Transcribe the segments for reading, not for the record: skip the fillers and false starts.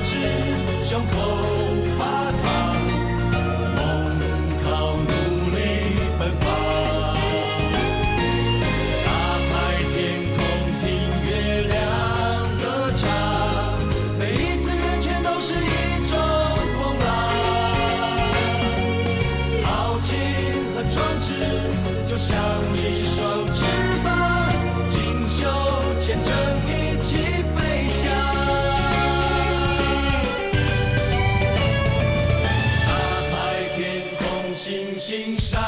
直，胸口发烫，梦靠努力奔放。打开天空，听月亮歌唱，每一次人全都是一种风浪。豪情和壮志，就像一双翅膀，锦绣前程一起飞翔。星星闪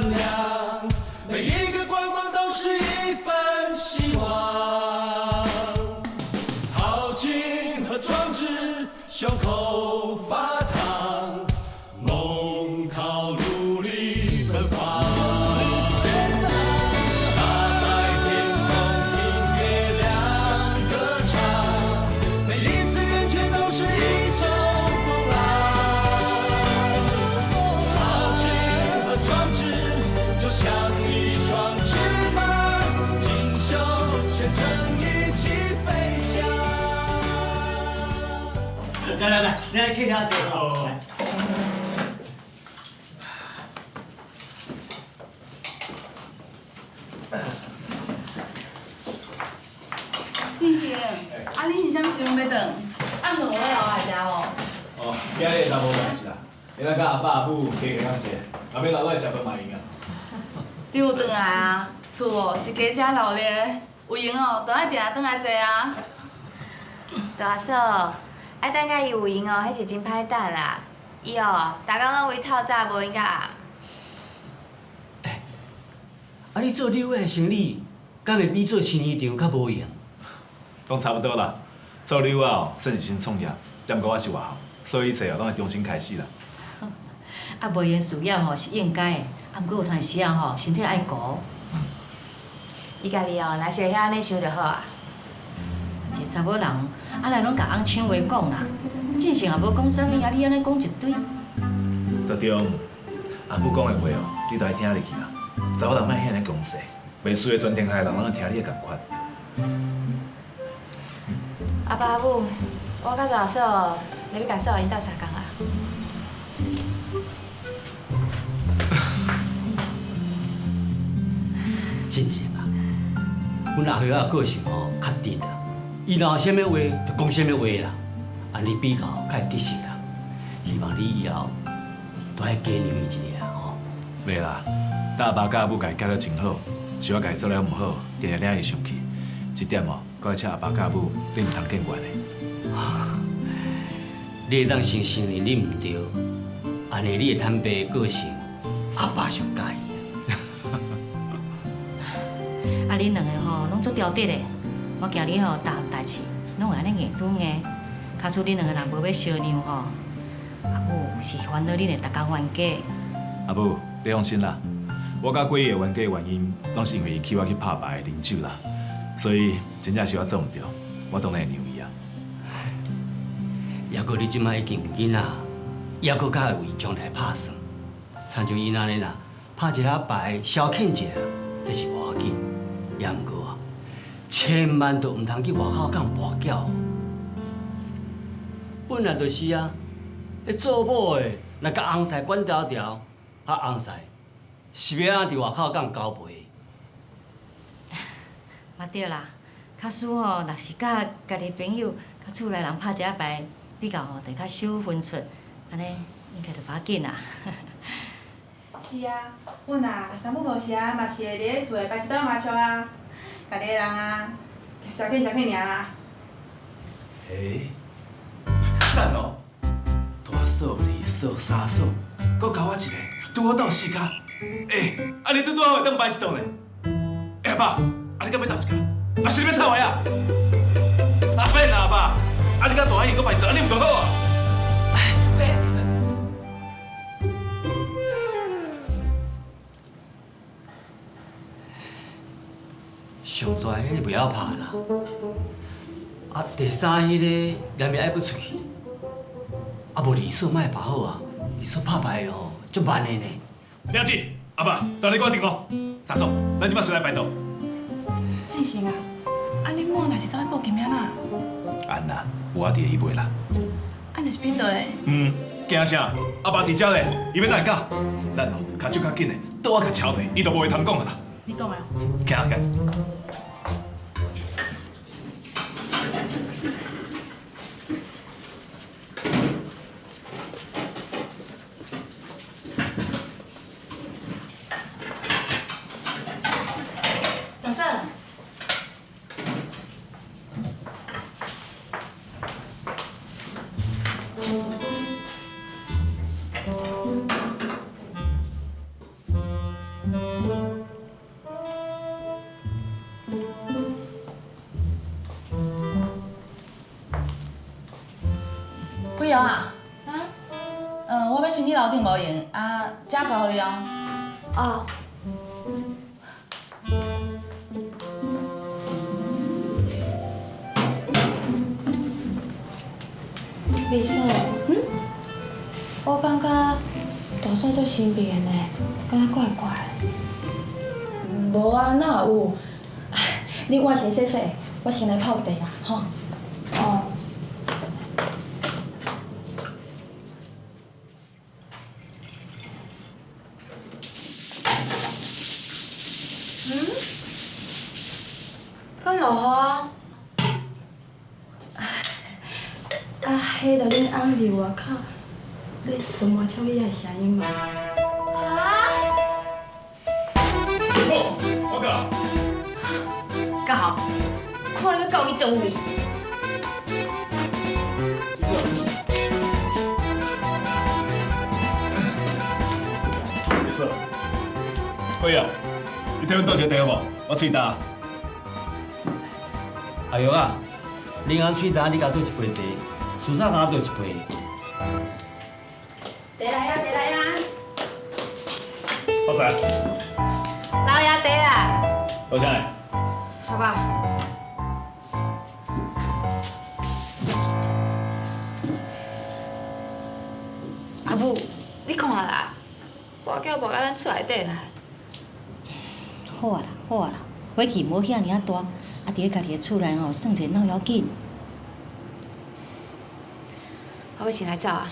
亮，每一个光芒都是一份希望。豪情和壮志，胸口发烫，梦靠努力奔放。就像一双翅膀，锦绣前程一起飞翔。来，你来听下这个。星星，啊，你是啥物时阵要转？暗顿我要留来食无？哦，今日就无代志啦，你来甲阿爸阿母加营养者，后面留来食饭嘛用啊。你有转来啊？厝哦是家遮努力的，有闲哦，都爱定下转来坐啊。大嫂，爱等甲伊有闲哦，迄是真歹等啦。伊哦，逐工拢为透早无闲到暗。啊，你做柳的生意，敢会比做新衣场较无用？拢差不多啦，做柳啊，算是新创业，但过我是外行，所以一切哦，拢会重新开始啦。啊，无闲事业吼是应该的，啊，毋过有段时啊吼，身体爱顾。伊家己哦，若是会晓安尼想就好啊。一个查某人，啊来拢甲翁抢话讲啦，正常也无讲啥物，啊你安尼讲一堆。就对，阿母讲的话哦，你都爱听入去啦。查某人莫遐尼强势，袂输的全天下人拢会听你的共款。阿爸阿母，我甲大嫂要甲嫂因斗相共啊。真正啊，阮阿岁仔个性吼较直啦，伊若有啥物话就讲啥物话啦，安尼比较较会得势啦。希望你以后都爱加留伊一下吼。袂啦，大爸甲阿母家己教得真好，是我家己做了毋好，定定领伊生气。这点哦，我会请阿爸甲阿母你毋通见怪的。你会当承认你毋对，安尼你的坦白个性，阿爸上介意。啊，恁两个吼拢足调直的，我惊你吼大代志拢会安尼硬拄硬，卡出恁两个人无要相让吼。阿母是烦恼恁的逐工冤家。阿母，你放心啦，我甲几个冤家的原因，拢是因为伊请我去拍牌啉酒啦，所以真正是我做毋对，我当然会让伊啊。抑阁你即摆已经有囡仔，抑阁较会为将来打算。参像伊安尼啦，拍一下牌消遣一下，这是无要紧。也毋过，千万都毋通去外口讲跋筊。本来就是啊，迄做某的若甲翁婿管条条，翁婿是要安伫外口讲交陪。嘛对啦，假使吼若是甲家己朋友、甲厝内人拍一下牌，比较吼就较少分寸，安尼应该就无要紧啦。是啊，阮啊，三不五时啊，嘛是会伫厝内摆一桌麻将啊，家己个人啊，消遣尔啊。嘿，赞哦！大嫂、二嫂、三嫂，搁交我一个，拄好斗4家。安尼拄好会当摆一桌呢。阿爸，你敢要斗一家？是你要插话啊？免啦，阿爸，你甲大阿姨搁摆一桌，安尼毋刚好啊？上大迄个袂晓拍啦，第三迄个难免爱搁出去，无二嫂莫拍好啊，二嫂拍牌吼足慢的呢。了解，阿爸，等你我定哦。三嫂，咱即摆先来摆桌。进行啊，啊你某若是走去报金名啊？安啦，有我伫伊袂啦。安尼是边度的？惊啥？阿爸伫遮咧，伊要怎会教？咱哦，脚手较紧的，倒我甲敲落，伊就无会通讲啊啦。你讲的。行行。大嫂，贵瑶啊，我要先去楼顶无闲，车交你哦。哦，丽嫂，我感觉大嫂做身边的，敢若怪怪的。无啊，哪有？你碗先洗洗，我先来泡茶啦，吼。哦。敢落雨啊？迄着恁翁伫外口咧旋马枪伊的声音嘛。好，我教。教好，看你要教伊倒位。没事。贵啊，你替阮倒一个茶无？我喙焦。阿玉啊，林安喙焦，你甲倒一杯茶，苏嫂甲倒一杯。茶来啊，茶来啊！好在。老爷茶啦，倒啥来？好吧。阿母，你看啦，我叫无甲咱厝内底来。好啊啦，好啊啦，火气无遐尔啊大，伫咧家己的厝内吼，算者哪要紧。我要先来走啊，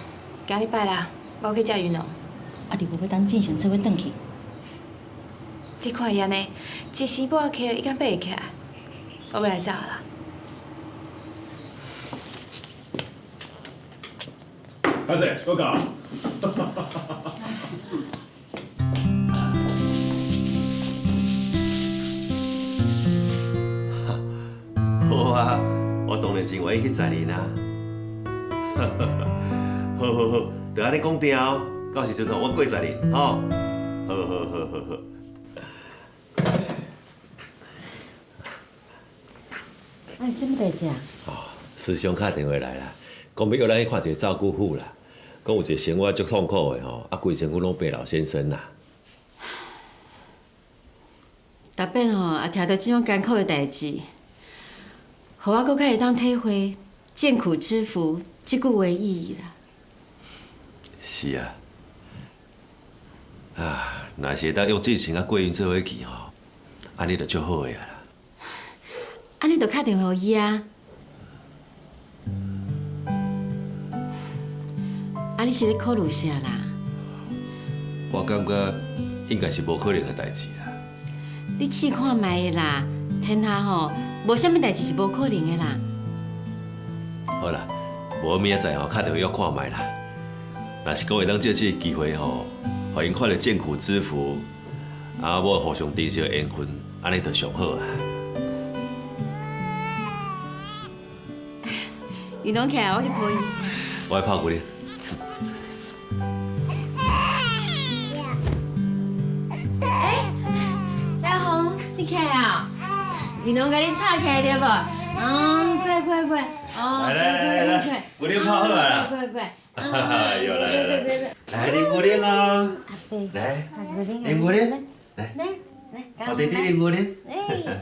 今日拜啦，我要去食云龙。你无要等进前做伙转去？你看伊安尼，一时半刻伊敢爬会起来，我要来走啦。歹势，我教。好啊，我当然真愿意去载恁啊。好好好，就安尼讲定哦，到时阵吼我过载恁，吼。好好好好好。什么代志啊？师兄打电话来啦，讲要约咱去看一个照顾妇啦，讲有一个生活足痛苦的吼，规身躯拢病老先生啦。逐遍吼也听到这种艰苦的代志，互我搁较会当体会“艰苦之福”这句话意义啦。是啊，若是会当用进行啊过运做伙去吼，安尼就足好个啊啦。安尼就打电话互伊啊。你是咧考虑啥啦？我感觉应该是无可能的代志啦。你试看卖的啦，天下吼无啥物代志是无可能的啦。好啦，无明仔载吼，打电话约看卖啦。若是讲会当借这个机会吼，互因看到艰苦之福，啊，我互相珍惜的缘分，安尼就上好啊。运动起来，我去抱伊。我来泡骨你。小红，你起来啊？运动甲你吵起来对无？乖。来，骨玲泡好啊啦。乖。有来，来你骨玲哦。来，你骨玲，来，好弟弟你骨玲。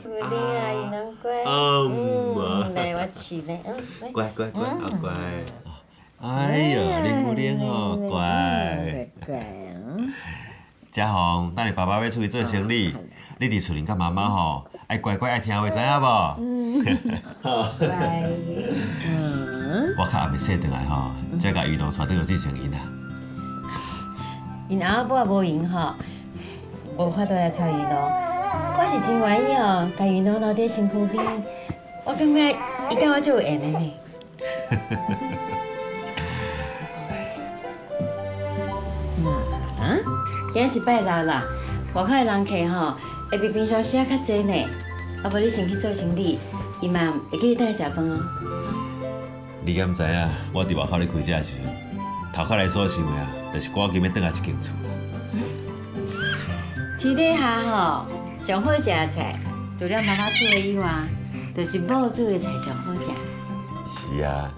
骨玲啊，云南乖。来，我饲咧，乖，好乖。哎呦，你骨玲哦，乖。嘉宏，等下爸爸要出去做生理，你伫厝里甲妈妈吼，爱乖乖爱听话，知影无？乖。我较暗暝醒转来吼，才甲玉龙带倒去正因啊。因阿伯无闲吼，无法度来带玉龙。我是真愿意吼，甲玉龙留伫身躯边。我感觉伊甲我足有缘的呢。今日是拜六啦，外口的人客吼会比平常时啊较济呢。啊，无你先去做生理，伊嘛会记得带来食饭哦。你敢知影？我伫外口咧开车的时阵，头壳内所想的啊，就是赶紧要转来一间厝。天底下吼，上好食的菜，除了妈妈煮的以外，就是某煮的菜上好食。是啊，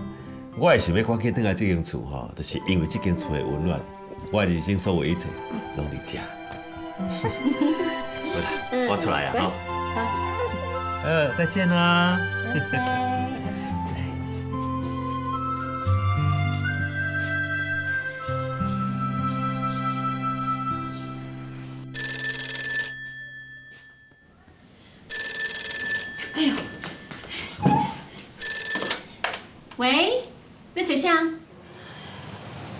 我会想要赶紧转来这间厝吼，就是因为这间厝的温暖，我的人生所有一切拢伫遮。好啦，我出来啊，好。再见啦。喂，要找啥？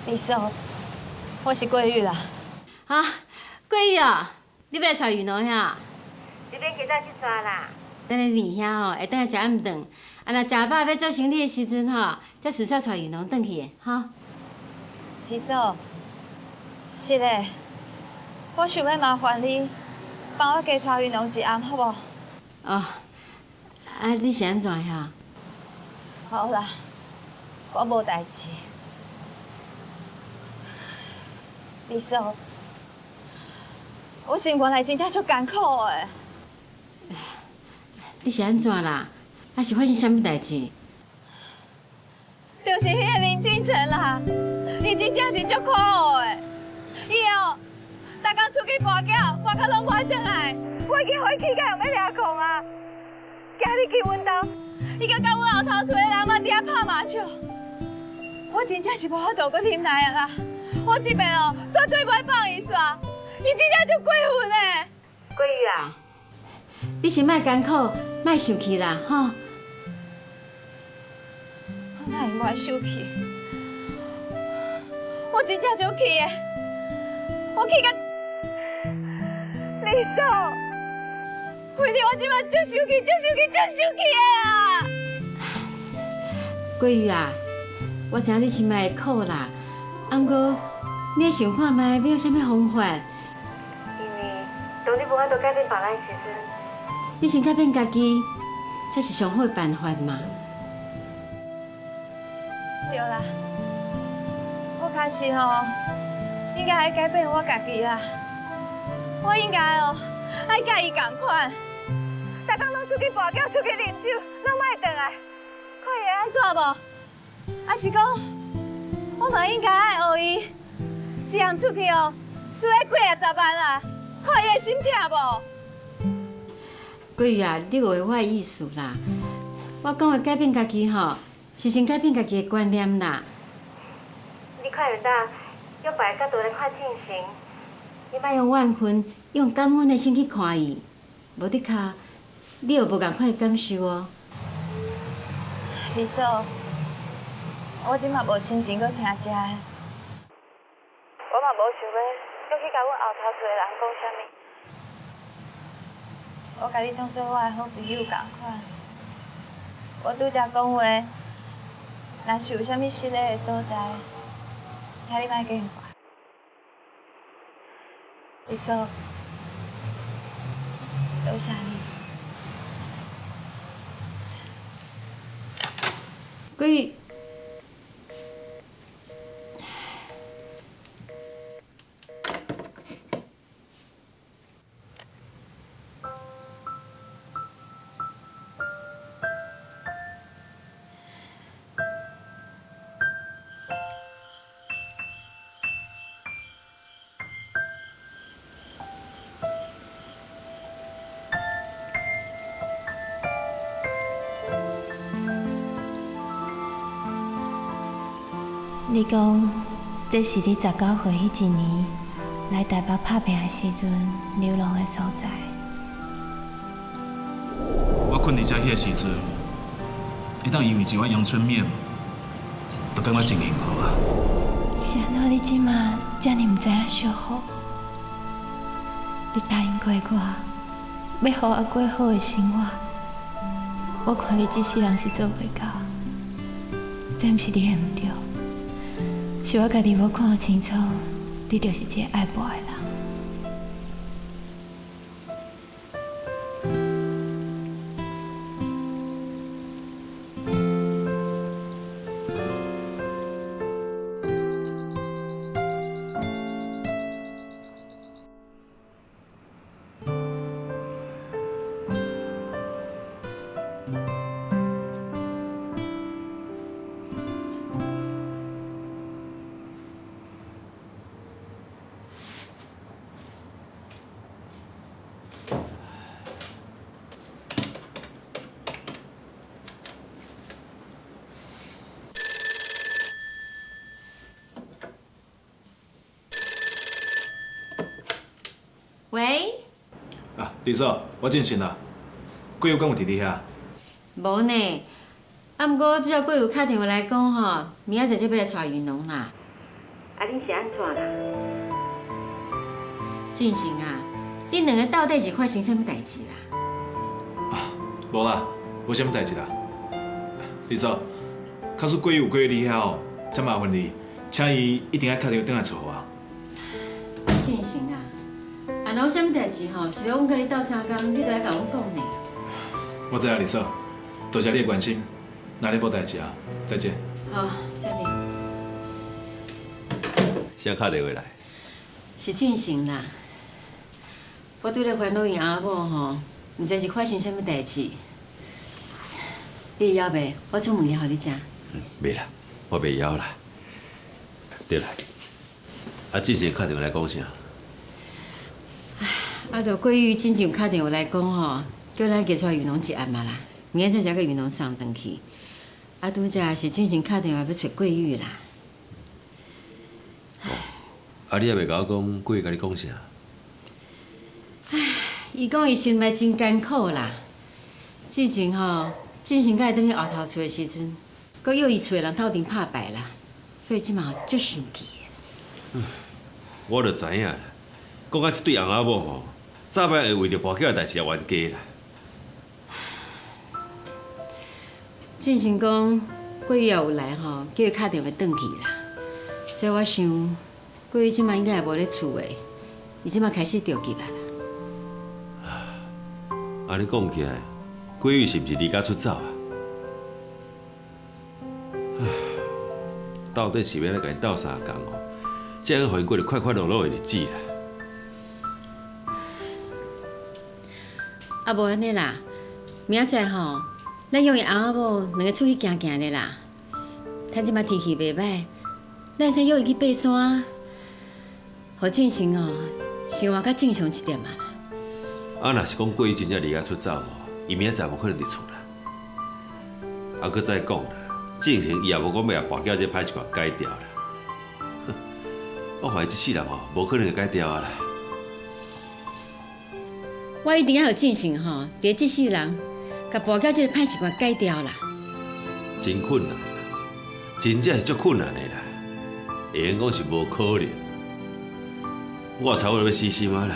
李嫂，我是桂玉啦。啊，桂玉哦，你要来找云龙呀？你免今早去抓啦。等下年遐吼，会等下食暗顿。啊，若食饱要做生理的时阵吼，才顺续带云龙转去的，吼。李嫂，是的，我想要麻烦你，帮我加带云龙一暗，好无？哦，啊，你是安怎呀？好啦，我无代志。李嫂，我生活来真正足艰苦的。你是安怎啦？还是发生啥物代志？就是迄个林敬成啦，伊真正是足可恶的。伊哦，逐工出去跋筊，跋到拢返转来。我已经回去，甲用要掠狂啊！今日去阮兜，伊甲阮后头厝的人嘛伫遐拍麻将。我真正是无法度搁忍耐啊啦！我这边哦，绝对袂放伊煞，伊真正就过分的。桂玉啊，你先莫艰苦，莫生气啦，吼。我哪会莫生气？我真正就气的，我气甲李嫂，为着我即摆足生气，足生气，足生气的啊！桂玉啊，我知影你心内会苦啦，啊，毋过你想看卖要用啥物方法？因为当你无法度改变别人的时阵，你先改变家己，才是上好的办法嘛。对啦，我确实吼，应该爱改变我家己啦。我应该哦，爱甲伊共款，逐工拢出去跋筊，出去啉酒，拢莫回来，看伊会安怎无？还是讲，我嘛应该爱学伊，一暗出去哦，输个几啊十万啦，看伊会心痛无？桂玉啊，你有话我的意思啦。我讲的改变家己吼，是先改变家己的观念啦。你看人家用别个角度来看进行，你莫用怨恨，用感恩的心去看伊，无得卡，你又无共款的感受哦。李嫂，我即马无心情搁听这个，我嘛无想要搁去甲阮后头厝的人讲啥物。我甲你当做我的好朋友共款，我拄则讲话，若是有啥物失礼的所在，请你莫见怪。李嫂，多谢你。桂玉，你讲，这是你19岁迄一年来台北拍拼的时阵流浪的所在。我困伫遮迄个时阵，会当因为一碗阳春面，都感觉真幸福啊。是安怎你即马遮尔毋知影惜福？你答应过我，要互我过好的生活。我看你这世人是做袂到，这毋是你的毋对，是我家己无看清楚，你就是一个爱博的人。喂，啊，李嫂，我进行啦。贵友敢有伫你遐？无呢。啊，毋过拄则贵有打电话来讲吼，明仔载就要来带云龙啦。啊，恁是安怎啦？进行啊，恁两个到底是发生什么代志啦？啊，无啦，无啥物代志啦。李嫂，假使贵友有过你遐哦，真麻烦你，请伊一定要打电话转来找我。进行啊，啊，若有啥物代志吼，是要阮甲你斗相共，你都要甲阮讲呢。我知啊，李嫂，多谢你的关心。哪里无代志啊？再见。好，再见。谁打电话来？是进行啦。我拄咧烦恼因阿某吼，毋知是发生什么代志。你要袂？我煮物件互你食。袂啦，我袂枵啦。对啦，啊，之前打电话来讲啥？啊，着桂玉真正打电话来讲吼，叫咱加出来云龙一案嘛啦，明仔载才去云龙送转去。啊，拄则是进行打电话要找桂玉啦。啊，你也袂甲我讲，贵甲你讲啥？伊讲伊心内真艰苦啦。之前吼，进行甲伊转去后头厝的时阵，佮约伊厝的人斗阵拍牌啦，所以即马足生气的。我就知影啦，讲啊，即对翁仔某吼，早摆会为着跋筊的代志也冤家啦。进行讲，桂玉也有来吼，叫伊打电话转去啦。所以我想，桂玉即马应该也无咧厝的，伊即马开始着急啊啦。安尼讲起来，桂玉是毋是离家出走啊？到底是要来甲因斗相共吼？才能互因过着快快乐乐的日子啦。啊，无安尼啦，明仔载吼，咱用伊翁仔某两个出去行行咧啦。趁即摆天气袂歹，咱先约伊去爬山，互进行哦，生活较正常一点嘛。啊，若是讲桂玉真正离家出走吼，伊明仔载无可能伫厝啦。啊，搁再讲啦，进前伊也无讲要把跋筊这歹习惯改掉啦。我怀疑这世人吼，无可能会改掉啊啦。我一定要有进行吼，伫即世人，甲跋筊这个歹习惯改掉啦。真困难啦，真正是足困难的啦。会用讲是无可能，我差不多要死心啊啦。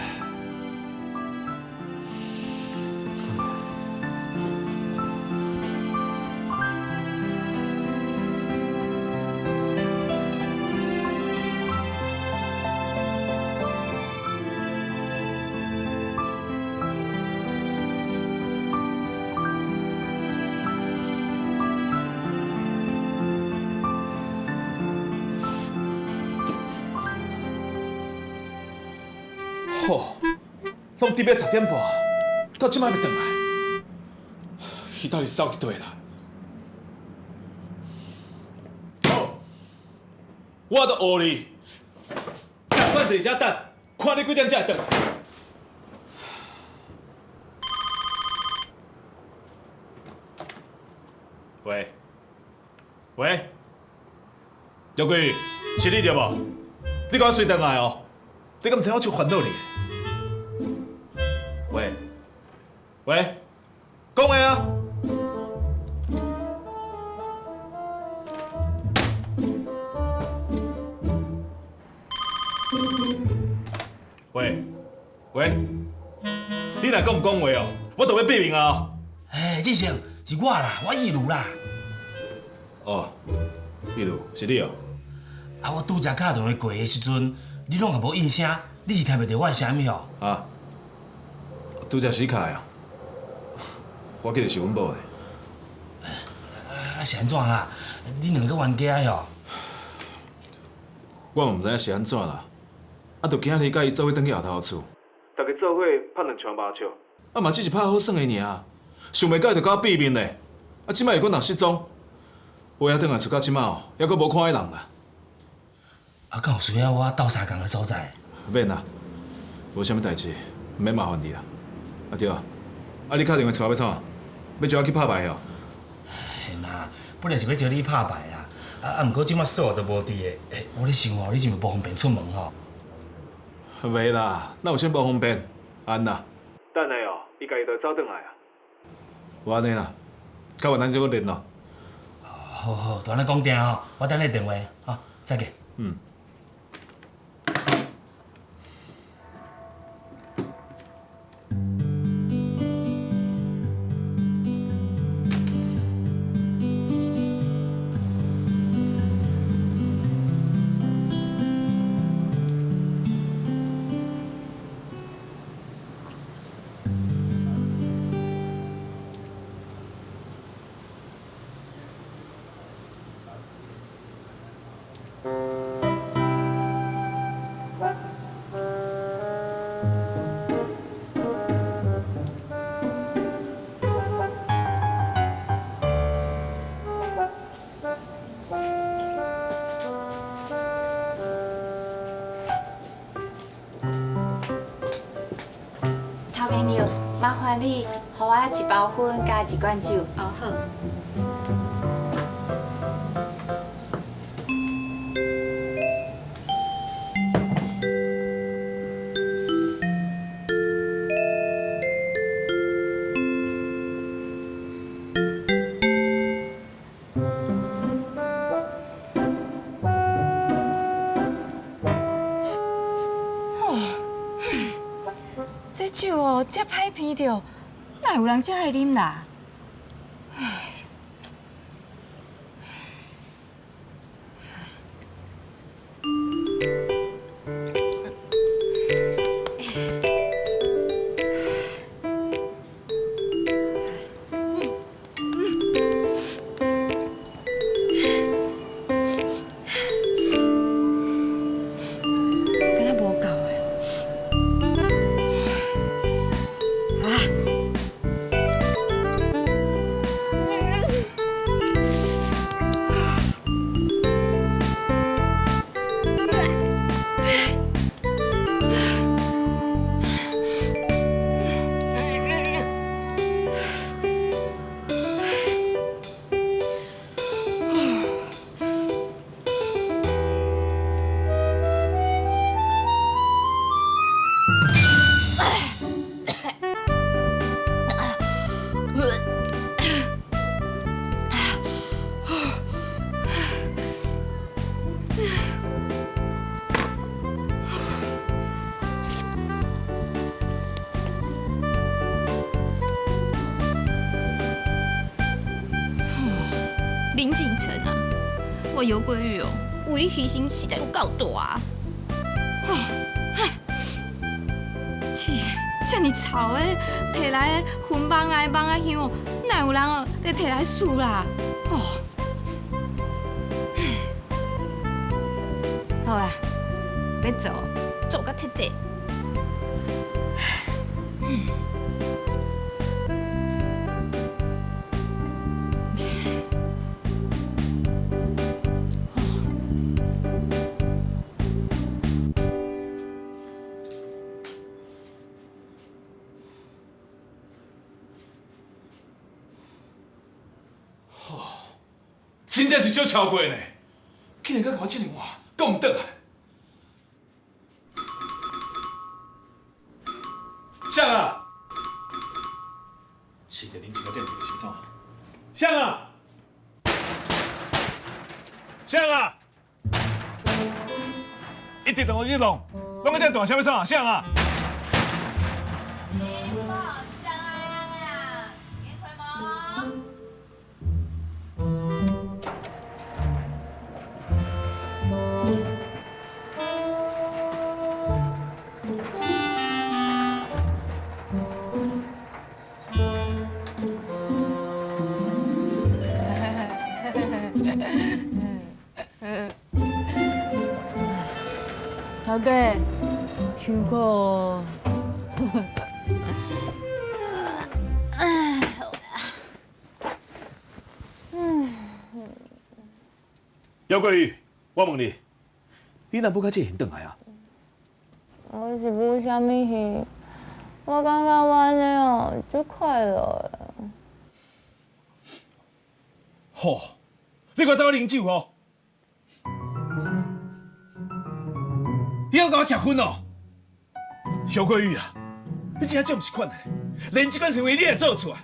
吼，拢伫要10点半，到即摆要转来，伊到底走去佗啦？好，我都学你，赶快坐遮等，看你几点才会转来。喂，喂，姚桂玉，是你对无？你赶快随转来哦，你敢毋知我就烦恼你？喂，喂，讲话啊！喂，你若讲唔讲话哦，我就要毙命啊！哎，志成，是我啦，我义如啦。哦，义如是你哦。啊，我拄则敲电话过的时阵，你拢也无应声，你是听袂到我的声音哦？啊，拄则死卡的啊！我记得是阮某的。啊，是安怎啊？你两个冤家的哦？我嘛毋知影是安怎啦，啊，就今日甲伊做伙转去后头厝，大家做伙拍两串麻将，啊嘛只是拍好耍的尔，想袂到伊就甲我毙命咧，啊，即摆又搁若失踪，我遐转来厝到即摆哦，还阁无看迄人啦。啊，敢有需要我斗相共的所在？免啦，无啥物代志，毋免麻烦你啦。啊对啊，啊你打电话找我要创？要叫我去拍牌哦？嘿呐，本来是要招你拍牌啦，啊，毋过即摆锁都无伫的，我咧想哦，你是毋是无方便出门吼？袂啦，哪有啥无方便？安啦。等下哦，伊家己就走转来啊。无安尼啦，较晚咱再搁联络。好好，就安尼讲定吼，我等你电话，吼，再见。嗯。头家娘，麻烦你，予我一包粉加一罐酒。哦好。这酒哦，遮歹闻着，哪有人遮爱啉啦？敢若无够诶。林景成啊，我游过鱼哦，为你牺牲实在有够大啊！是，遮尔臭的，摕来的薰芳啊、芳啊香，哪有人哦，得摕来输啦？哦，好啊，要做到彻底。真正是少超过呢，竟然甲我这么晚，搁唔倒来。香啊！气得恁这个店主是怎？香啊！香啊！一直同我去弄，要拢个点大声要啥啥啊？头家，辛苦哦。姚桂玉，我问你，你若要到这现转来啊？我是无啥物戏，我感觉我安尼哦，足快乐的。吼，你快走去啉酒哦！你要甲我结婚哦？姚桂玉啊，你真正不是款的，连这款行为你也做出来。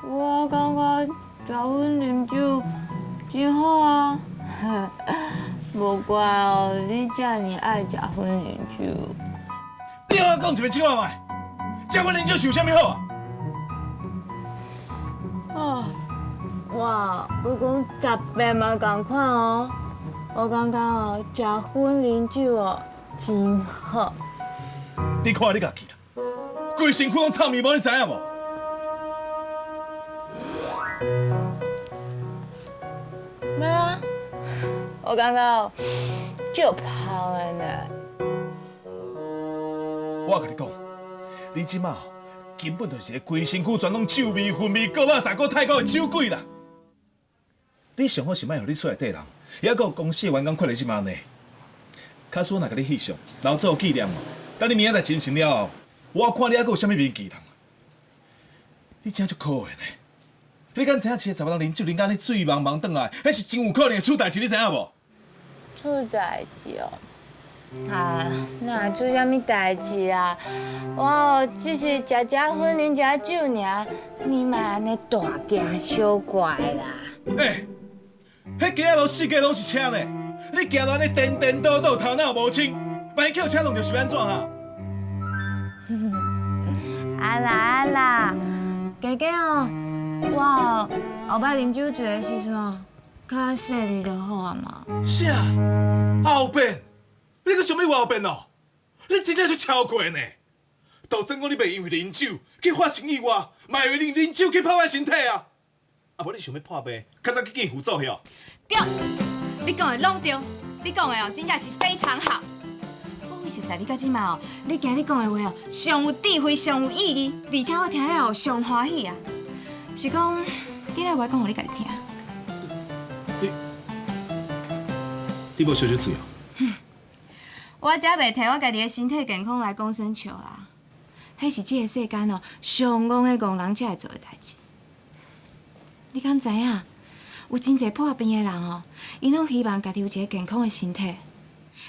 我感觉结婚啉酒真好啊。无怪哦，你遮尔爱结婚啉酒。你要我讲一遍听话麦，结婚啉酒是有啥物好啊？哇，我讲10遍嘛同款哦。我感觉哦，结婚啉酒哦，真好。你看你家己啦，规身躯拢臭面毛，你知影无？没啊，我感觉哦，足泡的呢。我甲你讲，你即马根本就是一个规身躯全拢酒味、薰味、高仔、三个太高的酒鬼啦！你上好是莫让你厝内底人，也阁有公司的员工看到即马呢。假使我若甲你翕相，留做纪念哦。等你明仔载真成了后，我看你还阁有啥物面记通？你真足可怜呢！你敢知影一个查某人啉酒啉到安尼醉茫茫转来，迄是真有可能会出代志，你知影无？出代志哦。哪出啥物代志啊？我哦只是食薰啉食酒尔，你莫安尼大惊小怪啦。迄街仔路四界拢是车呢，你行到安尼颠颠倒倒，头脑无清，万一叫车弄着是要安怎啊？啊啦，家家哦，我后摆啉酒醉的时阵哦，较细腻就好啊嘛。啥？后边？你搁想要后边哦？你真正是超过呢！道真讲你袂因为啉酒去发生意外，嘛会因啉酒去破坏身体啊！啊无你想要破病，较早去见辅助去哦。对，你讲的拢对，你讲的哦，真正是非常好。我实在你到即马哦，你今日讲的话哦，上有智慧，上有意义，而且我听了后上欢喜啊。是讲，你来我讲互你家己听。你无烧烧醉哦？我才袂摕我家己的身体健康来讲生笑啦。迄是这个世间哦，上戆的戆人才会做的代志。你敢知影？有真侪破病的人哦，因拢希望家己有一个健康的身体。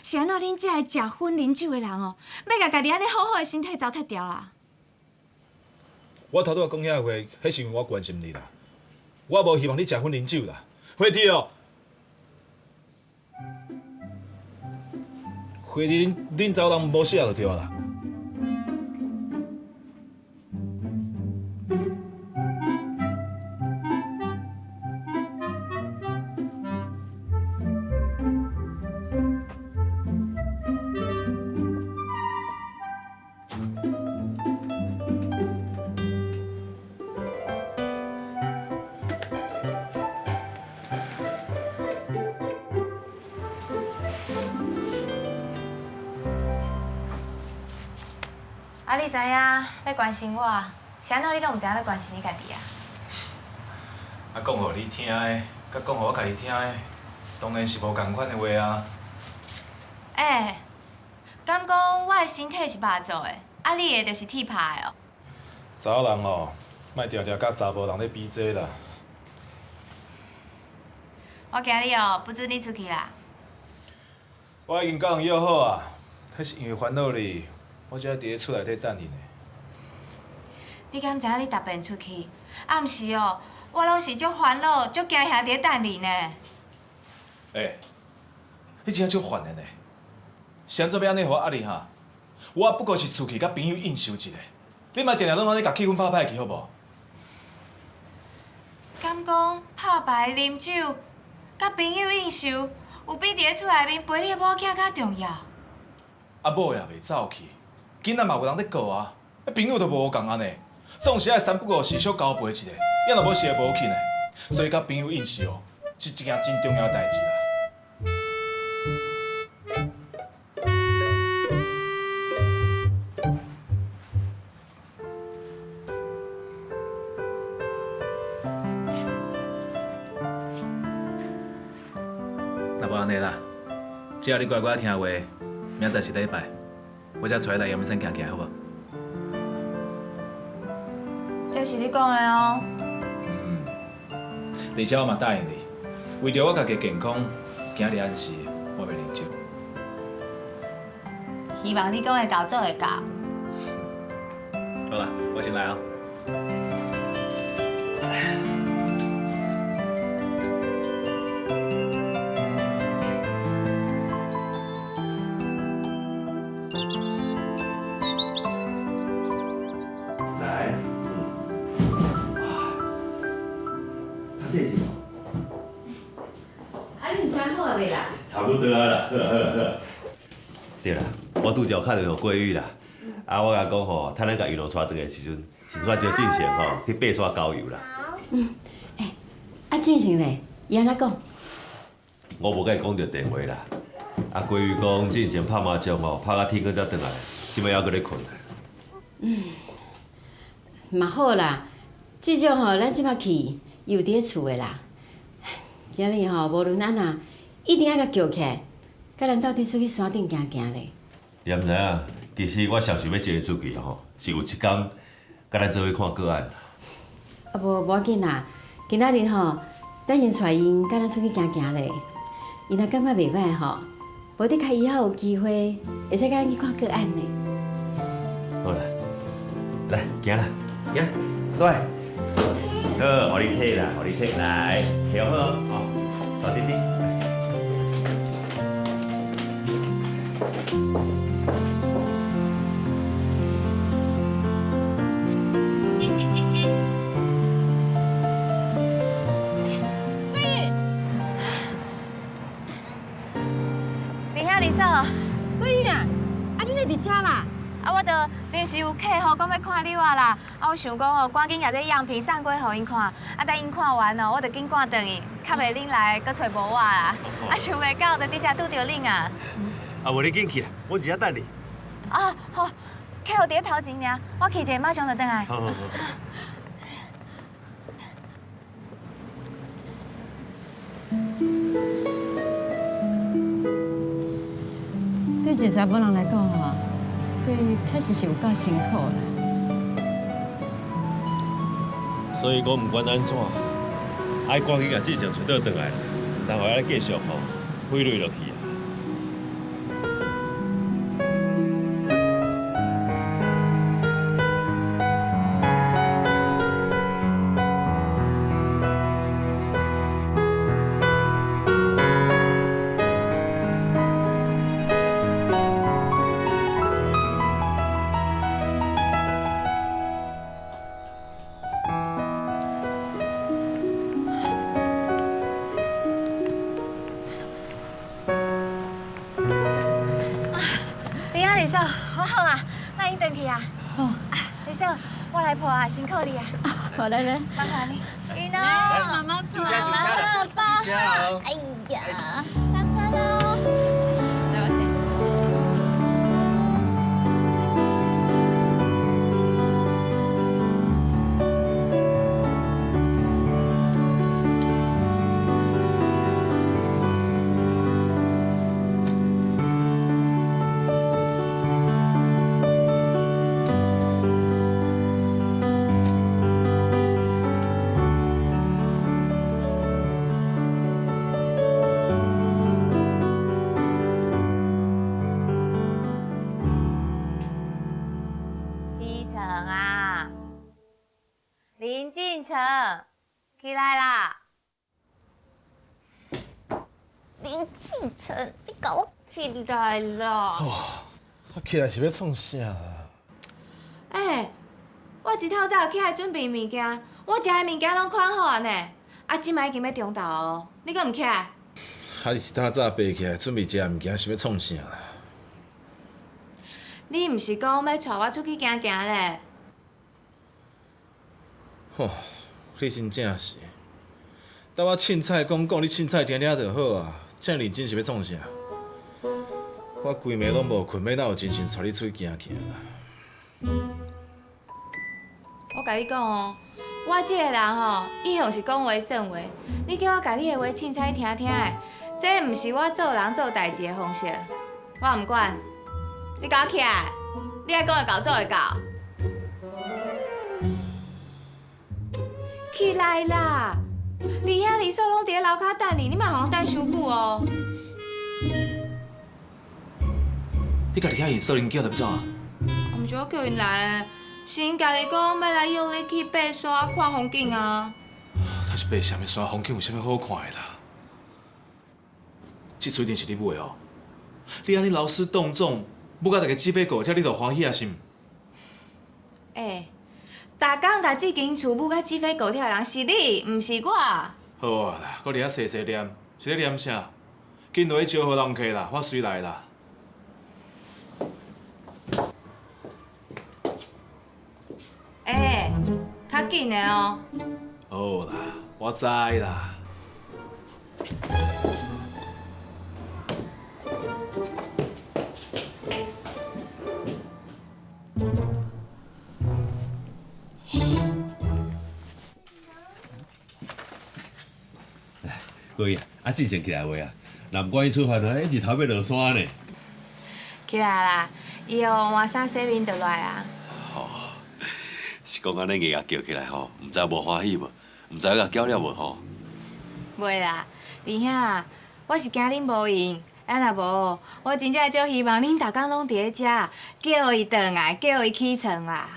是安怎恁这个食薰啉酒的人哦，要甲家己安尼好好的身体糟蹋掉啊？我头拄仔讲遐话，迄是因为我关心你啦。我无希望你食薰啉酒啦，花弟哦。花弟，恁查某人无适合就对啦。啊，你知影要关心我，是安怎你拢毋知影要关心你家己啊？啊，讲互你听的，甲讲互我家己听的，当然是无共款的话啊。敢讲我的身体是肉做的，啊，你的就是铁拍的哦。查某人哦，莫常常甲查甫人咧比这啦。我今日哦，不准你出去啦。我已经甲人约好啊，迄是因为烦恼你，我才伫咧厝内底等你呢。你敢知影你逐遍出去，啊，毋是哦，我拢是足烦恼、足惊吓伫咧等你呢。你真正足烦的呢。是安怎要安尼互我压力哈？我不过是出去甲朋友应酬一下，你莫定定拢安尼甲气氛拍歹去好无？敢讲拍牌、啉酒、甲朋友应酬，有比伫咧厝内面陪你的某囝较重要？啊，某也袂走去，囡仔嘛有人咧顾啊，朋友都无共安尼，总是爱三不五时小交陪一下，要若无时会无去呢。所以甲朋友应酬是一件真重要的代志啦。那无安尼啦，只要你乖乖听话，明仔载是礼拜，我才出来阳明山行行，好无？这是你讲的哦。而且我嘛答应你，为着我家己健康，今日暗时我袂啉酒。希望你讲的到做会到。好啦，我先来啊。来，谢谢。啊，你穿好未啦？差不多啊啦，好好好。对啦，我拄则有看到过雨啦，啊，我甲讲吼，趁咱甲玉龙带转的时阵，是煞招进贤吼去爬山郊游啦。啊，进行咧，伊安怎讲？我无甲伊讲着电话啦。啊，过雨讲进贤拍麻将吼，拍到天光才转来，即摆还搁咧困。嘛好啦，至少吼，咱即摆去又伫咧厝的啦。今日吼，无论安那，一定要甲叫起来，甲咱斗阵出去山顶行行咧。也毋知影，其实我上想要接伊出去吼，是有一天，甲咱做伙看个案。啊无要紧啦，今仔日吼，等因带因甲咱出去行行咧。伊若感觉袂歹吼，无得较以后有机会，会使甲咱去看个案呢。好啦，来行啦，行，来，好，互你摕啦，互你摕来，调好哦，走弟弟。李兄、李嫂，桂玉啊，啊你咧伫遮啦？啊，我着临时有客户讲要看你我啦，啊，我想讲哦，赶紧拿这样品送过互因看，啊，等因看完哦，我着紧赶转去，较袂恁来，搁找无我啦。啊，想袂到着伫遮拄着恁啊。啊，无你紧去啦，我一下等你。啊，好，客户伫咧头前尔，我去者马上就转来。好好好。对一个查某人来讲吼，佢确实是有够辛苦啦。所以我毋管安怎，爱赶紧甲进前找倒转来，然后咱继续吼，飞落去啊。李嫂，我好啊，那因转去啊。好，李嫂，我来抱啊，辛苦你啊。好来来，麻烦你。雨农，妈妈抱，妈妈抱。哎呀，上车喽。来我先。林敬成，起来啦！林敬成，你搞我起来啦！我起来是要创啥啊？我一透早起来准备物件，我食的物件拢看好啊呢。啊，即摆已经要中昼哦，你阁毋起来？啊，你一透早爬起来准备食物件是要创啥啦？你毋是讲要带我出去行行咧？吼，你真正是。等我凊彩讲你凊彩听听就好啊，这认真是要创啥？我规暝拢无困，要哪有精神带你出去行行啦？我甲你讲哦，我即个人吼，以后是讲话算话。你叫我甲你的话凊彩听听的，这毋是我做人做代志的方式。我毋管，你甲我起来，你爱讲会到做会到。起来啦！二兄二嫂拢伫咧楼骹等你，你莫互等伤久哦。你家己遐因少年叫得要怎啊？毋是我叫因来的，是因家己讲要来约你去爬山看风景啊。他是爬啥物山，风景有啥物好看的啦？这出一定是你买哦。你安尼劳师动众，要甲大家鸡飞狗跳，你就欢喜啊心？逐工甲这间厝母甲鸡飞狗跳的人是你，毋是我。好啊啦，搁伫遐细细念，是咧念啥？紧落去招呼人客啦，我随来啦。较紧的哦。好啦，我知啦。各位啊，进前起来话啊，若毋管伊出发啊，日头要落山呢。起来啦，以后换衫洗面就来啊。是讲安尼硬叫起来吼，毋知无欢喜无？毋知甲叫了无吼？袂啦，二兄，我是惊恁无闲，若无，我真正足希望恁逐工拢伫咧遮，叫伊转来，叫伊起床啦。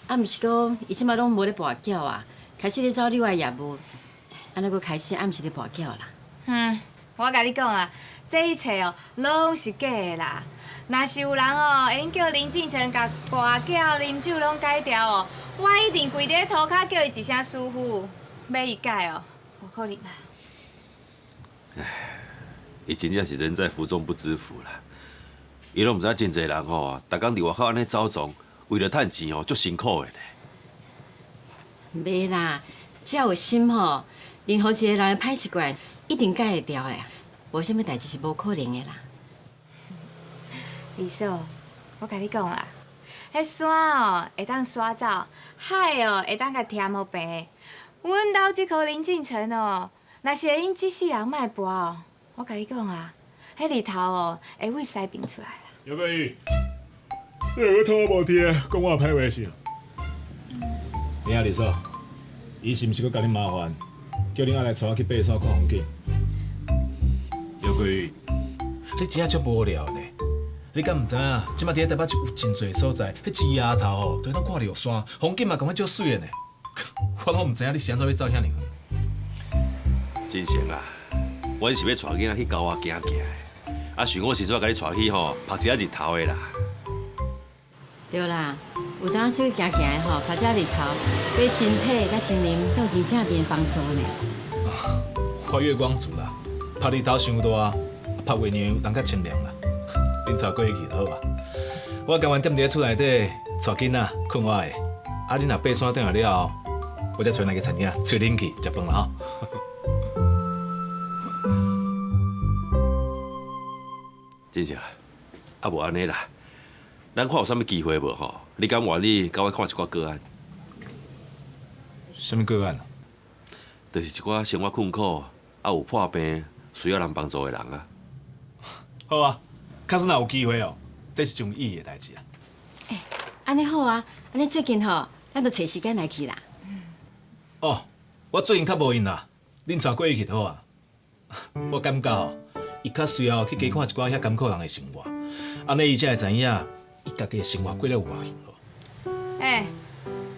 啊，毋是讲伊即摆拢无咧跋筊啊，开始咧走另外业务，安尼佫开始暗时咧跋筊啦。我甲你讲啦，这一切哦，拢是假的啦。若是有人哦，会用叫林敬成甲跋筊、啉酒拢改掉哦，我一定跪伫咧涂骹叫伊一声师傅，要伊改哦，无可能啦。伊真正是人在福中不知福啦。伊拢毋知真侪人吼，逐工伫外口安尼走踪，为了趁钱吼，足辛苦的咧。袂啦，只要有心吼，任何一个人的歹习惯一定改会掉的，无啥物代志是无可能的啦。二嫂，我甲你讲啦，迄山哦会当刷走，海哦会当甲填互平。阮兜即颗林敬成哦，若是会用这世人卖跋哦，我甲你讲啊，迄日头哦会为西边出来啦。姚桂玉，你有讨我无听，讲我歹话是？你啊，二嫂，伊是毋是搁甲你麻烦，叫恁阿来带我去爬山看风景？姚桂玉，你真正足无聊呢。你敢毋知影？即摆伫咧台北有真侪所在，迄一丫头哦，都会当看着山，风景嘛感觉足水的呢。我拢毋知影你是安怎要走遐尔远。真成啊，阮是要带囡仔去郊外行行的，啊，想我时阵甲你带去吼，晒一下日头的啦。对啦，有当出去行行的吼，拍遮日头，对身体甲心灵都有真正面帮助呢。我月光族啦，拍日头伤大，拍月亮有当较清凉啦。恁带过去就好啊。我甘愿踮伫咧厝内底带囡仔困我的，啊，恁若爬山转来了后，我再找那个餐厅找恁去食饭啦吼。真正，啊无安尼啦，咱看有啥物机会无吼？你敢愿意甲我看一寡个案？什么个案啊？就是一寡生活困苦，啊有破病需要人帮助的人啊。好啊，假使若有机会哦，这是一种意义的代志啊。安尼好啊，安尼最近吼，咱就找时间来去啦。哦，我最近较无闲啦，恁带过去就好啊。我感觉哦，伊较需要去加看一寡遐艰苦人的生活，安尼伊才会知影伊家己的生活过得有偌幸福。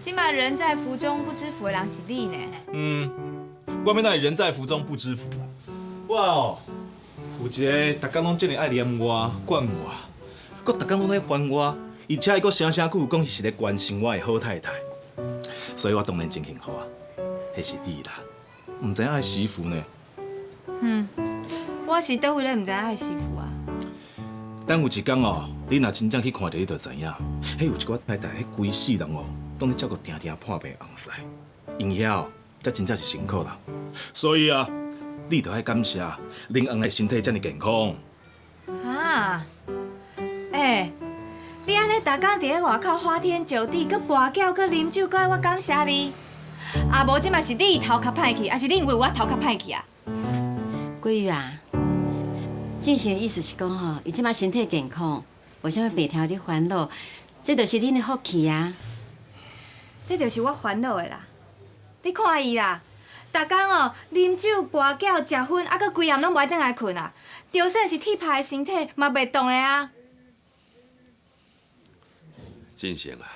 即摆人在福中不知福的人是你呢。我免那人在福中不知福啦。我哦，有一个逐工拢这么爱念我、管我，佮逐工拢咧烦我，而且伊佮声声句讲伊是咧关心我的好太太，所以我当然真幸福啊。迄是你啦，唔知影爱媳妇呢。我是倒位咧，唔知影爱媳妇啊。等有一天哦，你若真正去看着，你就知影，迄有一寡太太，迄规世人哦，拢咧照顾定定破病红婿，因遐哦，才真正是辛苦啦。所以啊，你着爱感谢恁翁的身体遮尔健康。啊，你安尼逐工伫咧外口花天酒地，佮跋筊，佮啉酒，佮爱我感谢你。啊，无即嘛是你头壳歹去，还是你因为我头壳歹去啊？桂玉啊，正常意思是讲吼，伊即摆身体健康，无啥物白头咧烦恼，这就是恁的福气啊。这就是我烦恼的啦。你看伊啦，逐工哦啉酒、跋筊、食薰，啊，佮规暗拢袂倒来困啊。就算是铁拍的身体，嘛袂动的啊。真成啊，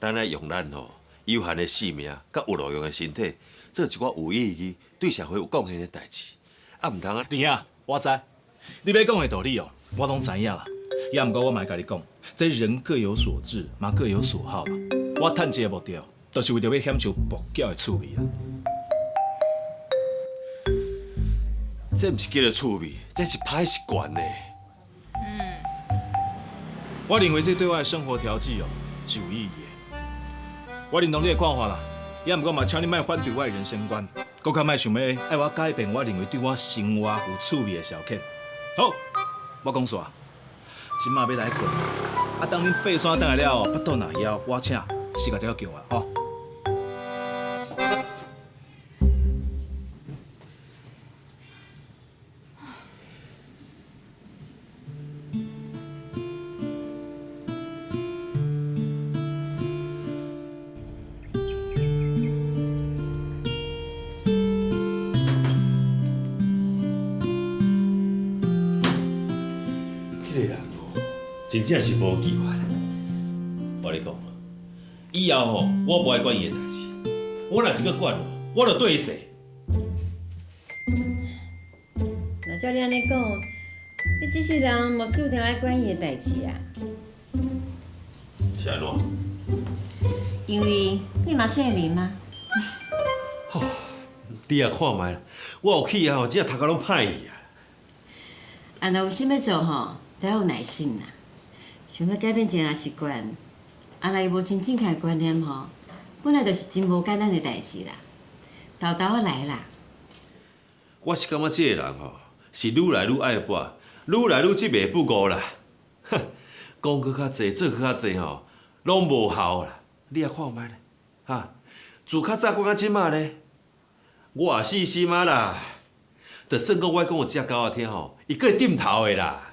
咱爱用咱吼有限的性命，甲有路用的身体，做一寡有意义、对社会有贡献的代志，啊，唔通啊！弟啊，我知，你要讲的道理哦，我拢知影啦。也毋过我嘛会甲你讲，这人各有所志，嘛各有所好啦。我趁钱的目的，就是为着要享受跋筊的趣味啦。这毋是叫做趣味，这是歹习惯呢。我认为这对我的生活调剂哦是有意义的。我认同你的看法啦，也毋过嘛，请你莫反对我的人生观，搁较莫想要爱我改变我认为对我生活有趣味的条件。好，我讲煞，今晚要来困，啊，当恁爬山倒来了哦，腹肚若枵，我请时间再叫我吼。这个人哦，真正是无计划啦。我跟你讲，以后吼，我无爱管伊的代志。我若是佮管我就对伊说。若照你安尼讲，你这世人无注定爱管伊的代志啊。是安怎？因为你嘛姓林啊。吼，你也看卖，我有去啊吼，只头壳拢歹去啊。啊，若有心要做吼，得要有耐心啦。想要改变一个习惯，啊，若伊无真正确的观念吼，本来就是真无简单的代志啦。豆豆啊来啦。我是感觉这个人吼，是愈来愈爱跋，愈来愈执迷不悟啦。哼，讲佮较济，做佮较济吼，拢无效啦。你也看卖咧，哈，自较早讲到即马咧，我也死心啊啦。就算讲我讲有只狗仔听吼，伊阁会点头的啦。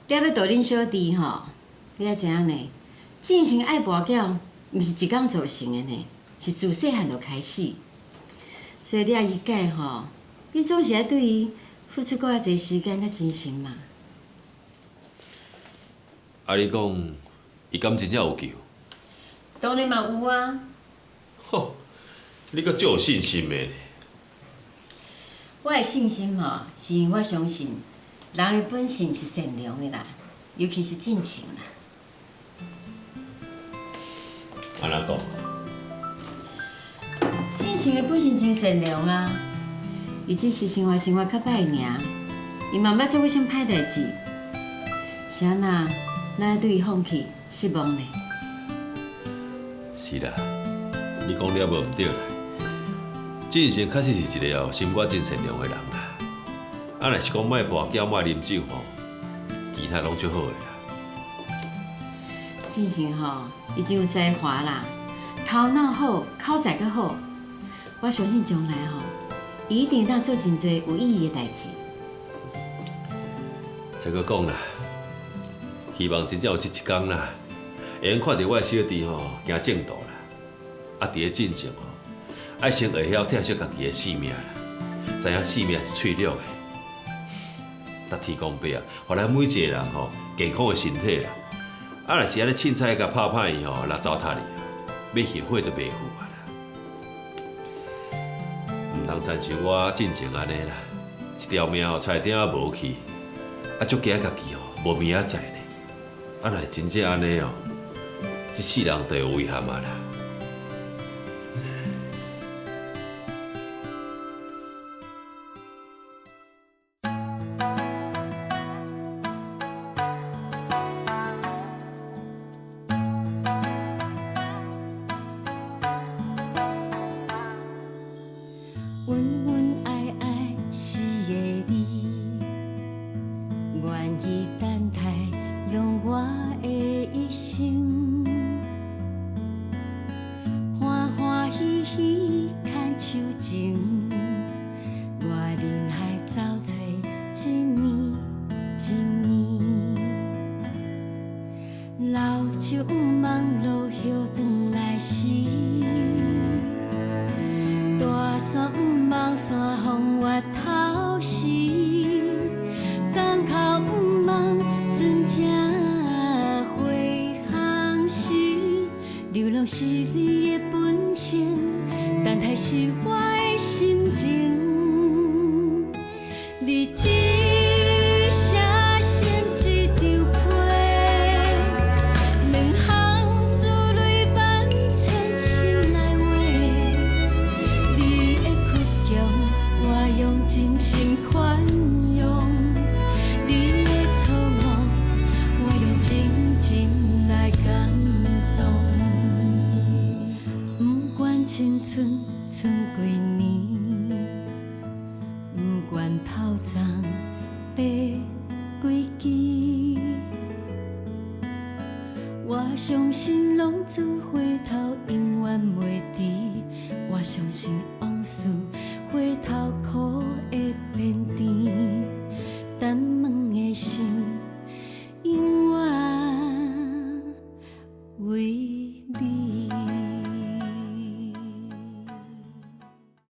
要要道恁小弟吼，你爱知影呢？进行爱跋筊，毋是一工造成的呢，是自细汉就开始。所以你也理解吼，你总是爱对伊付出搁较侪时间甲精神嘛。啊，你讲，伊敢真正有救？当然嘛有啊。吼，你阁足有信心的呢。我的信心吼，是因为我相信人的本性是善良的啦，尤其是正常啦。安怎讲？正常的本性真善良啦，伊只是生活较歹尔，伊嘛毋捌做过啥歹代志，是安那，咱对伊放弃失望呢？是啦，你讲了无毋对啦。正成确实是一个哦心肝真善良的人啦。啊，若是讲莫跋筊、莫啉酒吼，其他拢足好的啦。正成吼，伊真有才华啦，头脑好，口才阁好。我相信将来吼，伊一定当做真侪有意义的代志。再阁讲啦，希望真正有这一天啦，会用看到我的小弟吼行正道啦。啊，伫咧进前吼，爱先会晓疼惜家己的性命啦，知影性命是脆弱的。搭天公伯啊，互咱每一个人吼健康的身体啦。啊，若是安尼凊彩甲拍拍伊吼，来糟蹋你啊，要后悔都袂赴啊啦。唔通亲像我进前安尼啦，一条命哦，差点仔无去，啊，足惊家己哦，无明仔载呢。啊，若是真正安尼哦，这世人就有遗憾啊啦。恩恩爱爱是个你，愿意等待用我的一生，欢欢喜喜牵手情，我人海找找一年一年，老树望落叶转来时。大山望山风越透时，港口望船只回航时，流浪是你的本性，等待是我的心情。你一声声一张被，两行珠泪万千心来话。你的倔强，我用真心宽容；你的错误，我用真情来感动。不管青春剩几年，不管头鬃白几支，我相信浪子回头永远袂迟，我相信往事回头苦会变甜，等问的心永远。